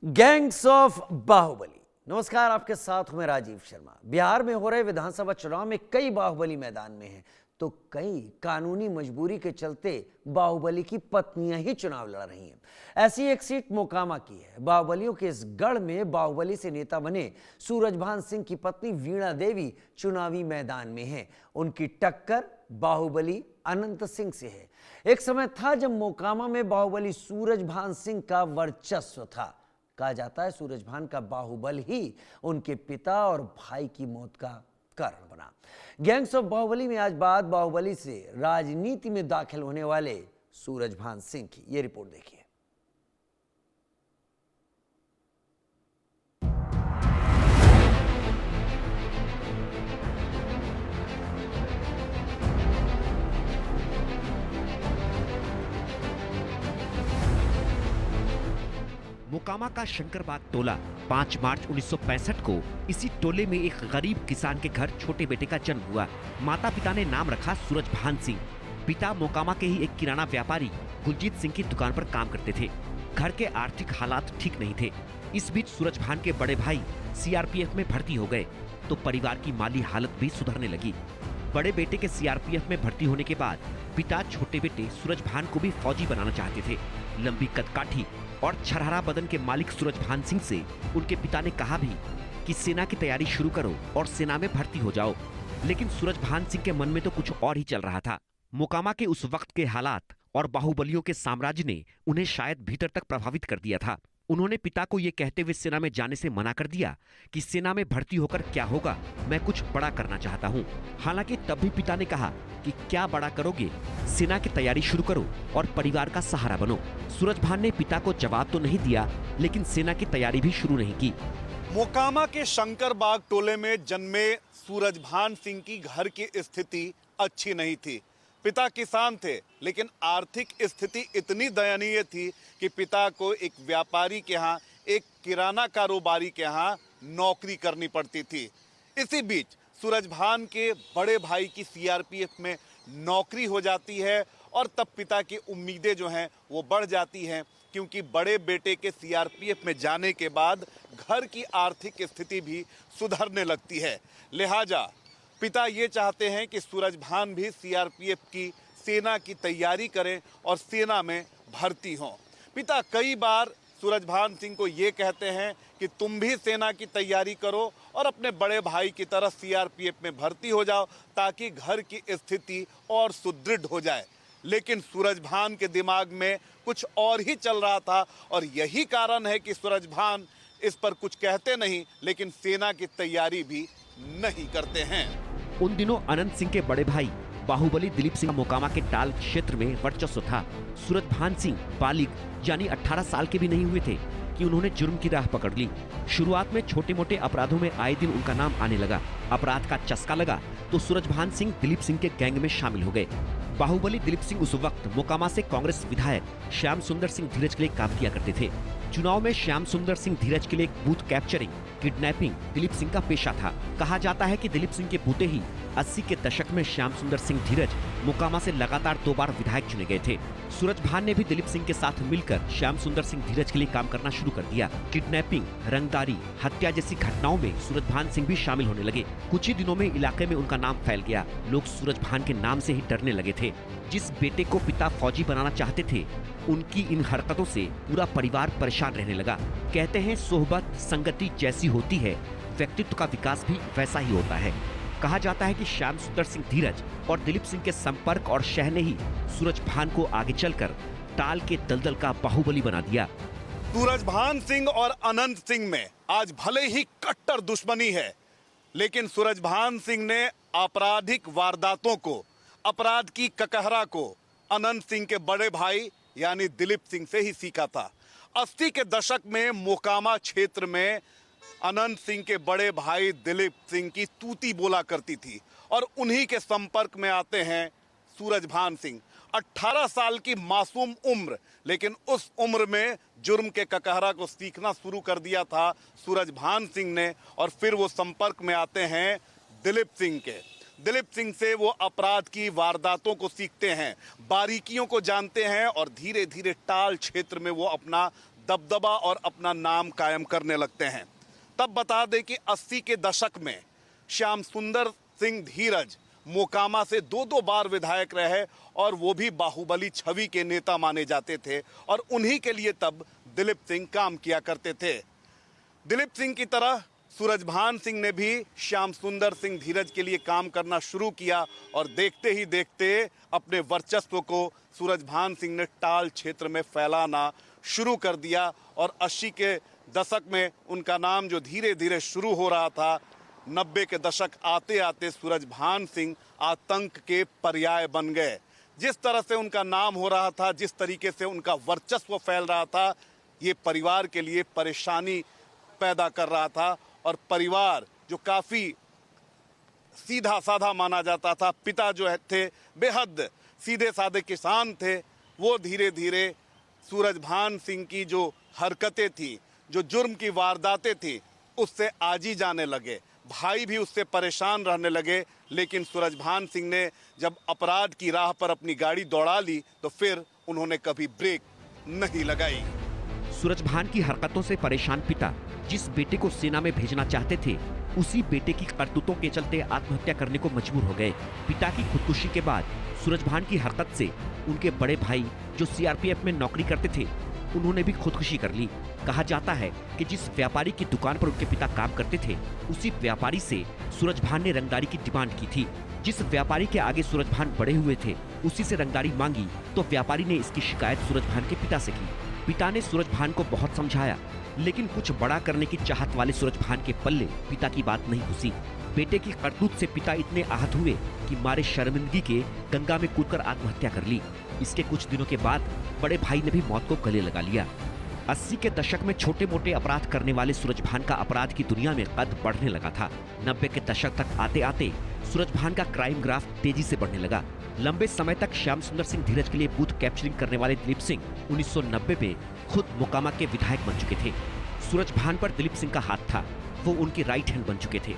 Gangs of Baahubali. नमस्कार, आपके साथ हूं मैं राजीव शर्मा। बिहार में हो रहे विधानसभा चुनाव में कई बाहुबली मैदान में हैं, तो कई कानूनी मजबूरी के चलते बाहुबली की पत्नियां ही चुनाव लड़ रही हैं। ऐसी एक सीट मोकामा की है। बाहुबलियों के इस गढ़ में बाहुबली से नेता बने सूरजभान सिंह की पत्नी वीणा देवी चुनावी मैदान में हैं। उनकी टक्कर बाहुबली अनंत सिंह से है। एक समय था जब मोकामा में बाहुबली सूरजभान सिंह का वर्चस्व था। कहा जाता है सूरजभान का बाहुबल ही उनके पिता और भाई की मौत का कारण बना। गैंग्स ऑफ बाहुबली में आज बात बाहुबली से राजनीति में दाखिल होने वाले सूरजभान सिंह की। यह रिपोर्ट देखिए। मोकामा का शंकरबाग टोला 5 मार्च 1965 को इसी टोले में एक गरीब किसान के घर छोटे बेटे का जन्म हुआ। माता पिता ने नाम रखा सूरजभान सिंह। पिता मोकामा के ही एक किराना व्यापारी गुलजीत सिंह की दुकान पर काम करते थे। घर के आर्थिक हालात ठीक नहीं थे। इस बीच सूरजभान के बड़े भाई सीआरपीएफ में भर्ती हो गए तो परिवार की माली हालत भी सुधरने लगी। बड़े बेटे के सीआरपीएफ में भर्ती होने के बाद पिता छोटे बेटे सूरजभान को भी फौजी बनाना चाहते थे। लंबी कदकाठी और छरहरा बदन के मालिक सूरजभान सिंह से उनके पिता ने कहा भी कि सेना की तैयारी शुरू करो और सेना में भर्ती हो जाओ। लेकिन सूरजभान सिंह के मन में तो कुछ और ही चल रहा था। मोकामा के उस वक्त के हालात और बाहुबलियों के साम्राज्य ने उन्हें शायद भीतर तक प्रभावित कर दिया था। उन्होंने पिता को ये कहते हुए सेना में जाने से मना कर दिया कि सेना में भर्ती होकर क्या होगा, मैं कुछ बड़ा करना चाहता हूँ। हालांकि तब भी पिता ने कहा कि क्या बड़ा करोगे, सेना की तैयारी शुरू करो और परिवार का सहारा बनो। सूरजभान ने पिता को जवाब तो नहीं दिया, लेकिन सेना की तैयारी भी शुरू नहीं की। मोकामा के शंकरबाग टोले में जन्मे सूरजभान सिंह की घर की स्थिति अच्छी नहीं थी। पिता किसान थे, लेकिन आर्थिक स्थिति इतनी दयनीय थी कि पिता को एक व्यापारी के यहाँ, एक किराना कारोबारी के यहाँ नौकरी करनी पड़ती थी। इसी बीच सूरजभान के बड़े भाई की सीआरपीएफ में नौकरी हो जाती है और तब पिता की उम्मीदें जो हैं वो बढ़ जाती हैं, क्योंकि बड़े बेटे के सीआरपीएफ में जाने के बाद घर की आर्थिक स्थिति भी सुधरने लगती है। लिहाजा पिता ये चाहते हैं कि सूरजभान भी सीआरपीएफ की सेना की तैयारी करें और सेना में भर्ती हों। पिता कई बार सूरजभान सिंह को ये कहते हैं कि तुम भी सेना की तैयारी करो और अपने बड़े भाई की तरह सीआरपीएफ में भर्ती हो जाओ, ताकि घर की स्थिति और सुदृढ़ हो जाए। लेकिन सूरजभान के दिमाग में कुछ और ही चल रहा था और यही कारण है कि सूरजभान इस पर कुछ कहते नहीं, लेकिन सेना की तैयारी भी नहीं करते हैं। उन दिनों अनंत सिंह के बड़े भाई बाहुबली दिलीप सिंह मोकामा के टाल क्षेत्र में वर्चस्व था। सूरजभान सिंह बालिग यानी 18 साल के भी नहीं हुए थे कि उन्होंने जुर्म की राह पकड़ ली। शुरुआत में छोटे मोटे अपराधों में आए दिन उनका नाम आने लगा। अपराध का चस्का लगा तो सूरजभान सिंह दिलीप सिंह के गैंग में शामिल हो गए। बाहुबली दिलीप सिंह उस वक्त मोकामा से कांग्रेस विधायक श्याम सुंदर सिंह धीरज के लिए काम किया करते थे। चुनाव में श्याम सुंदर सिंह धीरज के लिए booth capturing, kidnapping Dilip Singh का पेशा था। कहा जाता है कि दिलीप सिंह के बूते ही 80 के दशक में श्याम सुंदर सिंह धीरज मोकामा से लगातार 2 बार विधायक चुने गए थे। सूरजभान ने भी दिलीप सिंह के साथ मिलकर श्याम सुंदर सिंह धीरज के लिए काम करना शुरू कर दिया। किडनैपिंग, रंगदारी, हत्या जैसी घटनाओं में सूरजभान सिंह भी शामिल होने लगे। कुछ ही दिनों में इलाके में उनका नाम फैल गया। लोग सूरजभान के नाम से ही डरने लगे थे। जिस बेटे को पिता फौजी बनाना चाहते थे, उनकी इन हरकतों से पूरा परिवार परेशान रहने लगा। कहते हैं सोहबत संगति जैसी होती है, व्यक्तित्व का विकास भी वैसा ही होता है। कहा जाता है कि श्याम सुंदर सिंह धीरज और दिलीप सिंह के संपर्क और शह ने ही सूरजभान को आगे चलकर टाल के दलदल का बाहुबली बना दिया। सूरजभान सिंह और अनंत सिंह में आज भले ही कट्टर दुश्मनी है, लेकिन सूरजभान सिंह ने आपराधिक वारदातों को, अपराध की ककहरा को अनंत सिंह के बड़े भाई यानी दिलीप सिंह से ही सीखा था। 80 के दशक में मोकामा क्षेत्र में अनंत सिंह के बड़े भाई दिलीप सिंह की तूती बोला करती थी और उन्हीं के संपर्क में आते हैं सूरजभान सिंह। 18 साल की मासूम उम्र, लेकिन उस उम्र में जुर्म के ककहरा को सीखना शुरू कर दिया था सूरजभान सिंह ने, और फिर वो संपर्क में आते हैं दिलीप सिंह के। दिलीप सिंह से वो अपराध की वारदातों को सीखते हैं, बारीकियों को जानते हैं और धीरे धीरे टाल क्षेत्र में वो अपना दबदबा और अपना नाम कायम करने लगते हैं। तब बता दें कि 80 के दशक में श्याम सुंदर सिंह धीरज मोकामा से दो बार विधायक रहे और वो भी बाहुबली छवि के नेता माने जाते थे और उन्हीं के लिए तब दिलीप सिंह काम किया करते थे। दिलीप सिंह की तरह सूरजभान सिंह ने भी श्याम सुंदर सिंह धीरज के लिए काम करना शुरू किया और देखते ही देखते अपने वर्चस्व को सूरजभान सिंह ने टाल क्षेत्र में फैलाना शुरू कर दिया और 80 के दशक में उनका नाम जो धीरे धीरे शुरू हो रहा था, 90 के दशक आते आते सूरजभान सिंह आतंक के पर्याय बन गए। जिस तरह से उनका नाम हो रहा था, जिस तरीके से उनका वर्चस्व फैल रहा था, ये परिवार के लिए परेशानी पैदा कर रहा था और परिवार जो काफ़ी सीधा साधा माना जाता था, पिता जो थे बेहद सीधे साधे किसान थे, वो धीरे धीरे सूरजभान सिंह की जो हरकतें थी, जो जुर्म की वारदातें थी, उससे आजी जाने लगे। भाई भी उससे परेशान रहने लगे। लेकिन सूरजभान सिंह ने जब अपराध की राह पर अपनी गाड़ी दौड़ा ली तो फिर उन्होंने कभी ब्रेक नहीं लगाई। सूरजभान की हरकतों से परेशान पिता जिस बेटे को सेना में भेजना चाहते थे, उसी बेटे की करतूतों के चलते आत्महत्या करने को मजबूर हो गए। पिता की खुदकुशी के बाद सूरजभान की हरकत से उनके बड़े भाई जो सीआरपीएफ में नौकरी करते थे, उन्होंने भी खुदकुशी कर ली। कहा जाता है कि जिस व्यापारी की दुकान पर उनके पिता काम करते थे, उसी व्यापारी से सूरजभान ने रंगदारी की डिमांड की थी। जिस व्यापारी के आगे सूरजभान बड़े हुए थे, उसी से रंगदारी मांगी तो व्यापारी ने इसकी शिकायत सूरजभान के पिता से की। पिता ने सूरजभान को बहुत समझाया, लेकिन कुछ बड़ा करने की चाहत वाले सूरजभान के पल्ले पिता की बात नहीं घुसी। बेटे की करतूत से पिता इतने आहत हुए कि मारे शर्मिंदगी के गंगा में कूदकर आत्महत्या कर ली। इसके कुछ दिनों के बाद बड़े भाई ने भी मौत को गले लगा लिया। 80 के दशक में छोटे मोटे अपराध करने वाले सूरजभान का अपराध की दुनिया में कद बढ़ने लगा था। 90 के दशक तक आते आते सूरजभान का क्राइम ग्राफ तेजी से बढ़ने लगा। लंबे समय तक श्याम सुंदर सिंह धीरज के लिए बूथ कैप्चरिंग करने वाले दिलीप सिंह 1990 में खुद मोकामा के विधायक बन चुके थे। सूरजभान पर दिलीप सिंह का हाथ था, वो उनके राइट हैंड बन चुके थे।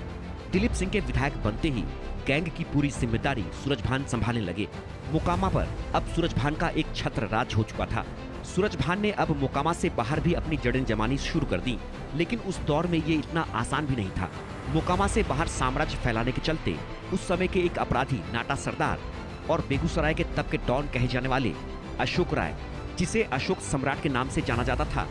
दिलीप सिंह के विधायक बनते ही गैंग की पूरी जिम्मेदारी सूरजभान संभालने लगे। मोकामा पर अब सूरजभान का एक छत्र राज हो चुका था। सूरजभान ने अब मोकामा से बाहर भी अपनी जड़ें जमानी शुरू कर दी, लेकिन उस दौर में ये इतना आसान भी नहीं था। मोकामा से बाहर साम्राज्य फैलाने के चलते उस समय के एक अपराधी नाटा सरदार और बेगूसराय के तब के डॉन कहे जाने वाले अशोक राय, जिसे अशोक सम्राट के नाम से जाना जाता था,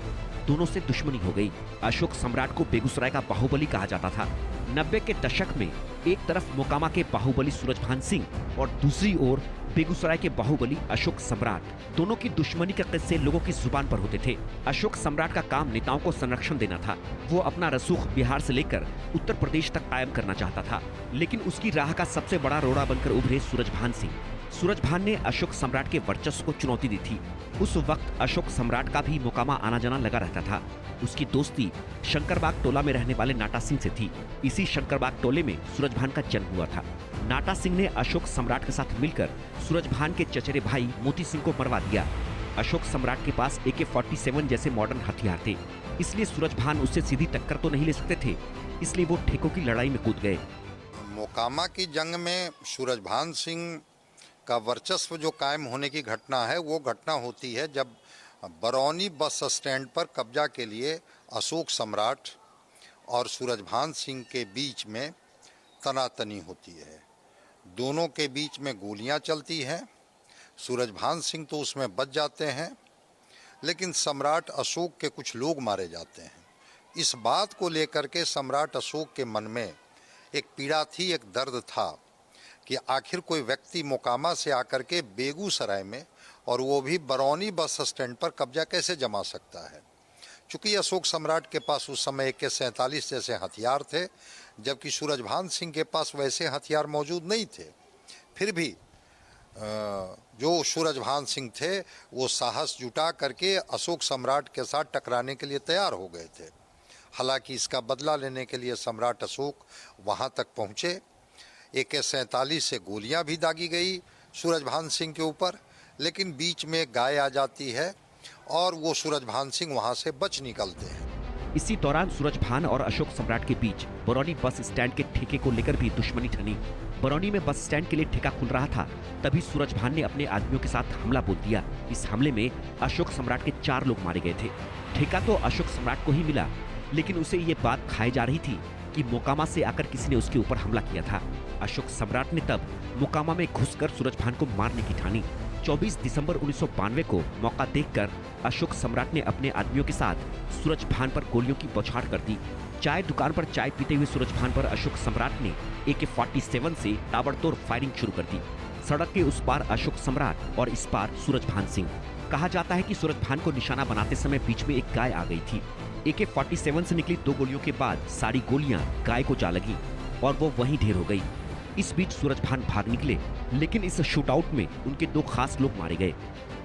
दोनों से दुश्मनी हो गई। अशोक सम्राट को बेगूसराय का बाहुबली कहा जाता था। 90 के दशक में एक तरफ मोकामा के बाहुबली सूरजभान सिंह और दूसरी ओर बेगूसराय के बाहुबली अशोक सम्राट, दोनों की दुश्मनी के किस्से लोगों की जुबान पर होते थे। अशोक सम्राट का काम नेताओं को संरक्षण देना था। वो अपना रसूख बिहार से लेकर उत्तर प्रदेश तक कायम करना चाहता था, लेकिन उसकी राह का सबसे बड़ा रोड़ा बनकर उभरे सूरजभान सिंह। सूरजभान ने अशोक सम्राट के वर्चस्व को चुनौती दी थी। उस वक्त अशोक सम्राट का भी मोकामा आना जाना लगा रहता था। उसकी दोस्ती शंकरबाग टोला में रहने वाले नाटा सिंह से थी। इसी शंकरबाग टोले में सूरजभान का जन्म हुआ था। नाटा सिंह ने अशोक सम्राट के साथ मिलकर सूरजभान के चचेरे भाई मोती सिंह को मरवा दिया। अशोक सम्राट के पास AK-47 जैसे मॉडर्न हथियार थे, इसलिए सूरजभान उससे सीधी टक्कर तो नहीं ले सकते थे, इसलिए वो ठेकों की लड़ाई में कूद गए। मोकामा की जंग में सूरजभान सिंह का वर्चस्व जो कायम होने की घटना है, वो घटना होती है जब बरौनी बस स्टैंड पर कब्जा के लिए अशोक सम्राट और सूरजभान सिंह के बीच में तनातनी होती है। दोनों के बीच में गोलियां चलती हैं। सूरजभान सिंह तो उसमें बच जाते हैं, लेकिन सम्राट अशोक के कुछ लोग मारे जाते हैं। इस बात को लेकर के सम्राट अशोक के मन में एक पीड़ा थी, एक दर्द था कि आखिर कोई व्यक्ति मोकामा से आकर के बेगूसराय में और वो भी बरौनी बस स्टैंड पर कब्जा कैसे जमा सकता है। चूँकि अशोक सम्राट के पास उस समय AK-47 जैसे हथियार थे, जबकि सूरजभान सिंह के पास वैसे हथियार मौजूद नहीं थे। फिर भी जो सूरजभान सिंह थे वो साहस जुटा करके अशोक सम्राट के साथ टकराने के लिए तैयार हो गए थे। हालांकि इसका बदला लेने के लिए सम्राट अशोक वहाँ तक पहुँचे। AK-47 से गोलियां भी दागी गई सूरजभान सिंह के ऊपर, लेकिन बीच में गाय आ जाती है और वो सूरजभान सिंह वहां से बच निकलते हैं। इसी दौरान सूरजभान और अशोक सम्राट के बीच बरौनी बस स्टैंड के ठेके को लेकर भी दुश्मनी ठनी। बरौनी में बस स्टैंड के लिए ठेका खुल रहा था, तभी सूरजभान ने अपने आदमियों के साथ हमला बोल दिया। इस हमले में अशोक सम्राट के 4 लोग मारे गए थे। ठेका तो अशोक सम्राट को ही मिला, लेकिन उसे ये बात खाई जा रही थी कि मोकामा से आकर किसी ने उसके ऊपर हमला किया था। अशोक सम्राट ने तब मोकामा में घुसकर सूरजभान को मारने की ठानी। 24 दिसंबर 1992 को मौका देखकर अशोक सम्राट ने अपने आदमियों के साथ सूरजभान पर गोलियों की बौछार कर दी। चाय दुकान पर चाय पीते हुए सूरजभान पर अशोक सम्राट ने AK-47 से ताबड़तोड़ फायरिंग शुरू कर दी। सड़क के उस पार अशोक सम्राट और इस पार सूरजभान सिंह। कहा जाता है कि सूरजभान को निशाना बनाते समय बीच में एक गाय आ गई थी। AK-47 से निकली 2 गोलियों के बाद सारी गोलियां गाय को जा लगी और वो वहीं ढेर हो गई। इस बीच सूरजभान भाग निकले, लेकिन इस शूटआउट में उनके 2 खास लोग मारे गए।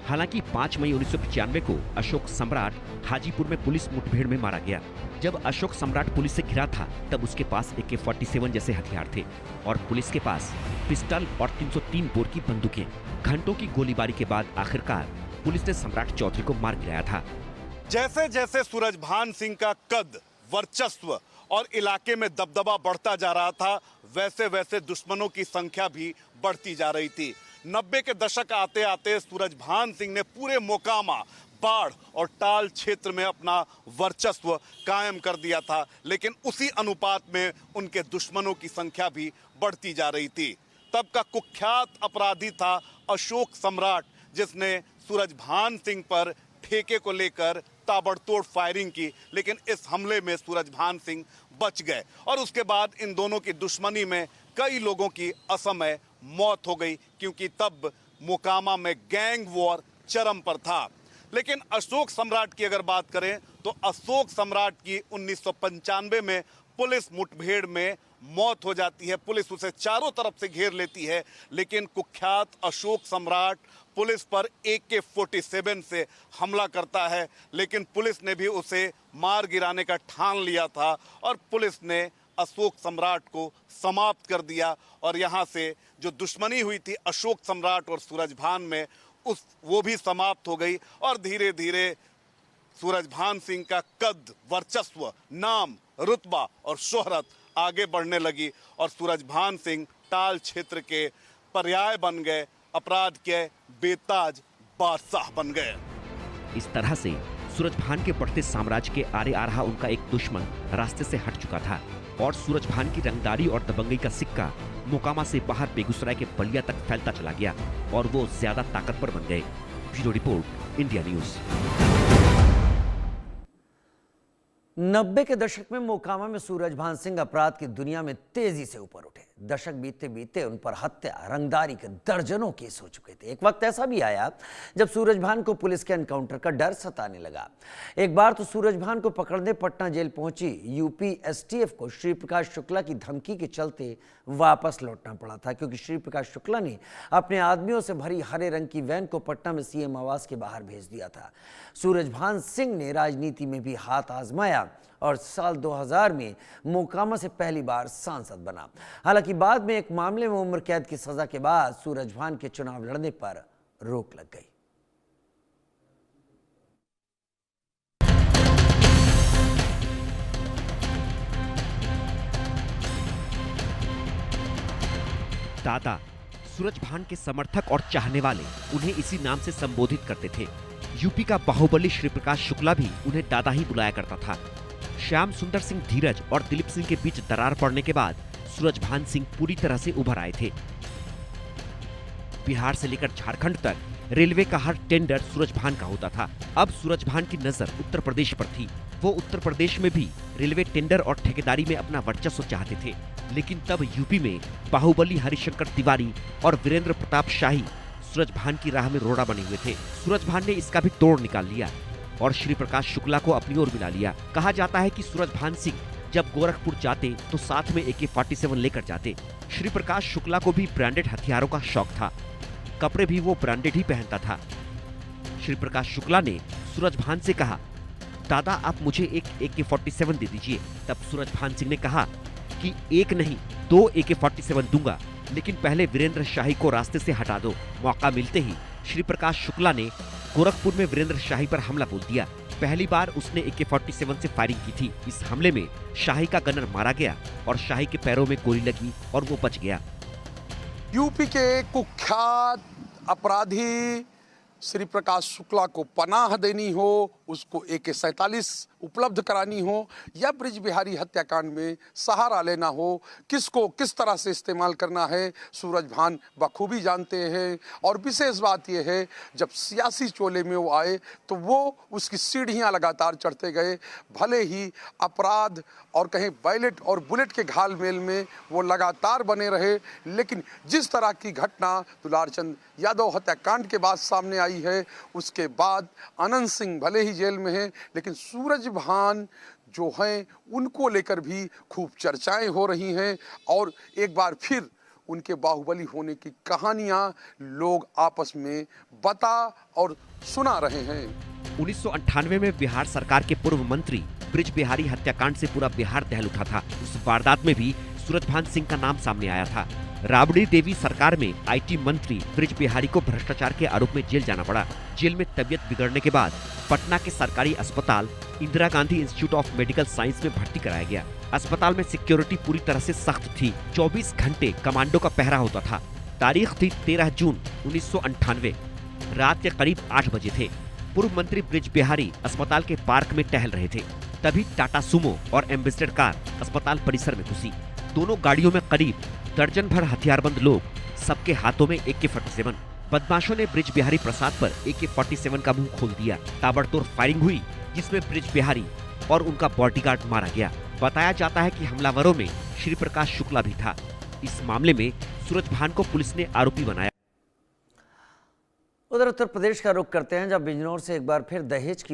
हालांकि 5 मई 1995 को अशोक सम्राट हाजीपुर में पुलिस मुठभेड़ में मारा गया। जब अशोक सम्राट पुलिस से घिरा था, तब उसके पास AK-47 जैसे हथियार थे और पुलिस के पास पिस्टल और 303 बोर की बंदूकें। घंटों की गोलीबारी के बाद आखिरकार पुलिस ने सम्राट चौधरी को मार गिराया था। जैसे जैसे सूरजभान सिंह का कद, वर्चस्व और इलाके में दबदबा बढ़ता जा रहा था, वैसे वैसे दुश्मनों की संख्या भी बढ़ती जा रही थी। 90 के दशक आते आते सूरजभान सिंह ने पूरे मोकामा, बाढ़ और टाल क्षेत्र में अपना वर्चस्व कायम कर दिया था, लेकिन उसी अनुपात में उनके दुश्मनों की संख्या भी बढ़ती जा रही थी। तब का कुख्यात अपराधी था अशोक सम्राट, जिसने सूरजभान सिंह पर ठेके को लेकर ताबड़तोड़ फायरिंग की, लेकिन इस हमले में सूरजभान सिंह बच गए और उसके बाद इन दोनों की दुश्मनी में कई लोगों की असमय मौत हो गई, क्योंकि तब मोकामा में गैंग वॉर चरम पर था। लेकिन अशोक सम्राट की अगर बात करें तो अशोक सम्राट की 1995 में पुलिस मुठभेड़ में मौत हो जाती है। पुलिस उसे चारों तरफ से घेर लेती है, लेकिन कुख्यात अशोक सम्राट पुलिस पर AK-47 से हमला करता है, लेकिन पुलिस ने भी उसे मार गिराने का ठान लिया था और पुलिस ने अशोक सम्राट को समाप्त कर दिया। और यहाँ से जो दुश्मनी हुई थी अशोक सम्राट और सूरजभान में, वो भी समाप्त हो गई और धीरे धीरे सूरजभान सिंह का कद, वर्चस्व, नाम, रुतबा और शोहरत आगे बढ़ने लगी और सूरजभान सिंह टाल क्षेत्र के पर्याय बन गए, अपराध के बेताज बादशाह बन गए। इस तरह से सूरजभान के बढ़ते साम्राज्य के आरे आ रहा उनका एक दुश्मन रास्ते से हट चुका था और सूरजभान की रंगदारी और दबंगई का सिक्का मोकामा से बाहर बेगूसराय के बलिया तक फैलता चला गया और वो ज्यादा ताकतवर बन गए। Bureau report, India news. 90 के दशक में मोकामा में सूरजभान सिंह अपराध की दुनिया में तेजी से ऊपर उठे। दशक बीतते बीतते उन पर हत्या, रंगदारी के दर्जनों केस हो चुके थे। एक वक्त ऐसा भी आया जब सूरजभान को पुलिस के एनकाउंटर का डर सताने लगा। एक बार तो सूरजभान को पकड़ने पटना जेल पहुंची यूपी STF को श्री प्रकाश शुक्ला की धमकी के चलते वापस लौटना पड़ा था, क्योंकि श्री प्रकाश शुक्ला ने अपने आदमियों से भरी हरे रंग की वैन को पटना में CM आवास के बाहर भेज दिया था। सूरजभान सिंह ने राजनीति में भी हाथ आजमाया और साल 2000 में मोकामा से पहली बार सांसद बना। हालांकि बाद में एक मामले में उम्र कैद की सजा के बाद सूरजभान के चुनाव लड़ने पर रोक लग गई। दादा, सूरजभान के समर्थक और चाहने वाले उन्हें इसी नाम से संबोधित करते थे। यूपी का बाहुबली श्री प्रकाश शुक्ला भी उन्हें दादा ही बुलाया करता था। श्याम सुंदर सिंह धीरज और दिलीप सिंह के बीच दरार पड़ने के बाद सूरजभान सिंह पूरी तरह से उभर आए थे। बिहार से लेकर झारखंड तक रेलवे का हर टेंडर सूरजभान का होता था। अब सूरजभान की नजर उत्तर प्रदेश पर थी। वो उत्तर प्रदेश में भी रेलवे टेंडर और ठेकेदारी में अपना वर्चस्व चाहते थे, लेकिन तब यूपी में बाहुबली हरिशंकर तिवारी और वीरेंद्र प्रताप शाही सूरजभान की राह में रोड़ा बने हुए थे। सूरजभान ने इसका भी तोड़ निकाल लिया और श्री प्रकाश शुक्ला को अपनी ओर मिला लिया। कहा जाता है कि सूरजभान सिंह जब गोरखपुर जाते तो साथ में AK-47 लेकर जाते। श्री प्रकाश शुक्ला को भी ब्रांडेड हथियारों का शौक था। कपड़े भी वो ब्रांडेड ही पहनता था। श्री प्रकाश शुक्ला ने सूरजभान से कहा, दादा आप मुझे एक AK-47 दे दीजिए। तब सूरजभान सिंह ने कहा कि एक नहीं 2 AK-47 दूंगा, लेकिन पहले वीरेंद्र शाही को रास्ते से हटा दो। मौका मिलते ही श्री प्रकाश शुक्ला ने गोरखपुर में वीरेंद्र शाही पर हमला बोल दिया। पहली बार उसने AK-47 से फायरिंग की थी। इस हमले में शाही का गनर मारा गया और शाही के पैरों में गोली लगी और वो बच गया। यूपी के कुख्यात अपराधी श्री प्रकाश शुक्ला को पनाह देनी हो, उसको AK-47 उपलब्ध करानी हो, या ब्रिज बिहारी हत्याकांड में सहारा लेना हो, किसको किस तरह से इस्तेमाल करना है सूरजभान बखूबी जानते हैं। और विशेष बात यह है, जब सियासी चोले में वो आए तो वो उसकी सीढ़ियां लगातार चढ़ते गए। भले ही अपराध और कहीं बैलेट और बुलेट के घालमेल में वो लगातार बने रहे, लेकिन जिस तरह की घटना दुलारचंद यादव हत्याकांड के बाद सामने आई है, उसके बाद अनंत सिंह भले ही जेल में हैं, लेकिन सूरजभान जो हैं उनको लेकर भी खूब चर्चाएं हो रही हैं। और एक बार फिर उनके बाहुबली होने की कहानियां लोग आपस में बता और सुना रहे हैं। 1998 में बिहार सरकार के पूर्व मंत्री ब्रिज बिहारी हत्याकांड से पूरा बिहार दहल उठा था। उस वारदात में भी सूरजभान सिंह का नाम सामने आया था। राबड़ी देवी सरकार में IT मंत्री ब्रिज बिहारी को भ्रष्टाचार के आरोप में जेल जाना पड़ा। जेल में तबीयत बिगड़ने के बाद पटना के सरकारी अस्पताल Indira Gandhi institute of medical science में भर्ती कराया गया। अस्पताल में सिक्योरिटी पूरी तरह से सख्त थी। 24 घंटे कमांडो का पहरा होता था। तारीख थी 13 जून 1998। रात के करीब 8 बजे थे। पूर्व मंत्री ब्रिज बिहारी अस्पताल के पार्क में टहल रहे थे, तभी टाटा सुमो और एम्बेसडर कार अस्पताल परिसर में घुसी। दोनों गाड़ियों में करीब दर्जन भर हथियारबंद लोग, सबके हाथों में AK-47। बदमाशों ने ब्रिज बिहारी प्रसाद पर AK-47 का मुंह खोल दिया। ताबड़तोड़ फायरिंग हुई, जिसमें ब्रिज बिहारी और उनका बॉडीगार्ड मारा गया। बताया जाता है कि हमलावरों में श्री प्रकाश शुक्ला भी था। इस मामले में सूरजभान को पुलिस ने आरोपी बनाया। उधर उत्तर प्रदेश का रुख करते हैं, जब बिजनौर से एक बार फिर दहेज की